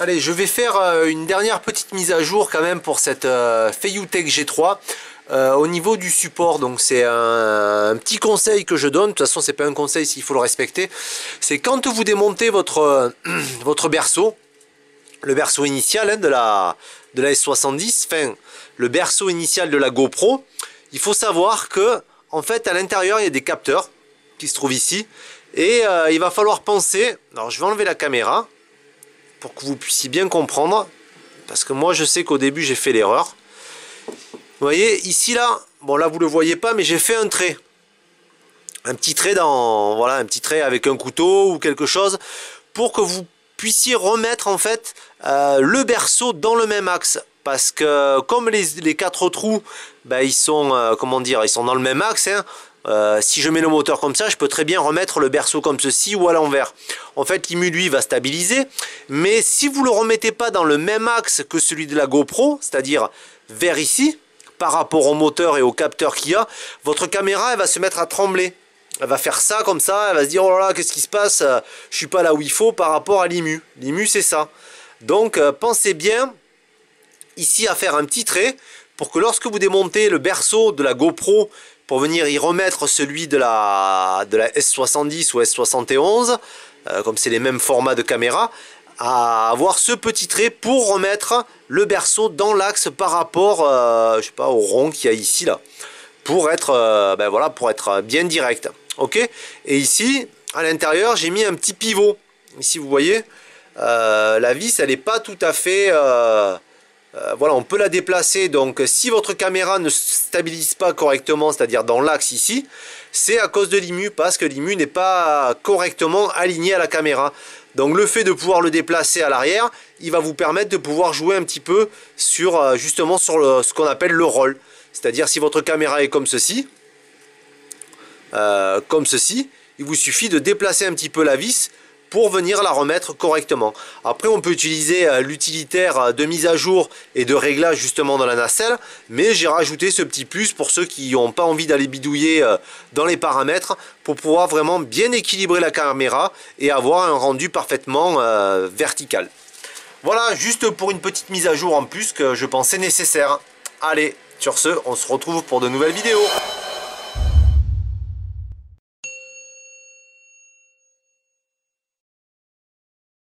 Allez, je vais faire une dernière petite mise à jour quand même pour cette Feiyutech G3 au niveau du support. Donc c'est un petit conseil que je donne. De toute façon, c'est pas un conseil s'il faut le respecter. C'est quand vous démontez votre berceau, le berceau initial hein, de la S70, enfin le berceau initial de la GoPro, il faut savoir que en fait à l'intérieur il y a des capteurs qui se trouvent ici et il va falloir penser. Alors je vais enlever la caméra pour que vous puissiez bien comprendre, parce que moi je sais qu'au début j'ai fait l'erreur. Vous voyez ici là, bon là vous le voyez pas, mais j'ai fait un trait, un petit trait dans, voilà, un petit trait avec un couteau ou quelque chose pour que vous puissiez remettre en fait le berceau dans le même axe, parce que comme les quatre trous, ben, ils sont comment dire, ils sont dans le même axe. Hein. Si je mets le moteur comme ça, je peux très bien remettre le berceau comme ceci ou à l'envers. En fait, l'IMU lui va stabiliser, mais si vous le remettez pas dans le même axe que celui de la GoPro, c'est-à-dire vers ici, par rapport au moteur et au capteur qu'il y a, votre caméra elle va se mettre à trembler. Elle va faire ça comme ça, elle va se dire oh là là, qu'est-ce qui se passe, je suis pas là où il faut par rapport à l'IMU. L'IMU c'est ça. Donc pensez bien ici à faire un petit trait pour que lorsque vous démontez le berceau de la GoPro pour venir y remettre celui de la S70 ou S71, comme c'est les mêmes formats de caméra, à avoir ce petit trait pour remettre le berceau dans l'axe par rapport je sais pas, au rond qu'il y a ici là, pour être ben voilà, pour être bien direct. Ok. Et ici à l'intérieur j'ai mis un petit pivot. Ici vous voyez la vis elle n'est pas tout à fait voilà, on peut la déplacer. Donc si votre caméra ne stabilise pas correctement, c'est-à-dire dans l'axe ici, c'est à cause de l'IMU, parce que l'IMU n'est pas correctement aligné à la caméra. Donc le fait de pouvoir le déplacer à l'arrière, il va vous permettre de pouvoir jouer un petit peu sur justement sur ce qu'on appelle le roll. C'est-à-dire si votre caméra est comme ceci, il vous suffit de déplacer un petit peu la vis pour venir la remettre correctement. Après on peut utiliser l'utilitaire de mise à jour et de réglage justement dans la nacelle, mais j'ai rajouté ce petit plus pour ceux qui n'ont pas envie d'aller bidouiller dans les paramètres, pour pouvoir vraiment bien équilibrer la caméra et avoir un rendu parfaitement vertical. Voilà, juste pour une petite mise à jour en plus que je pensais nécessaire. Allez, sur ce, on se retrouve pour de nouvelles vidéos.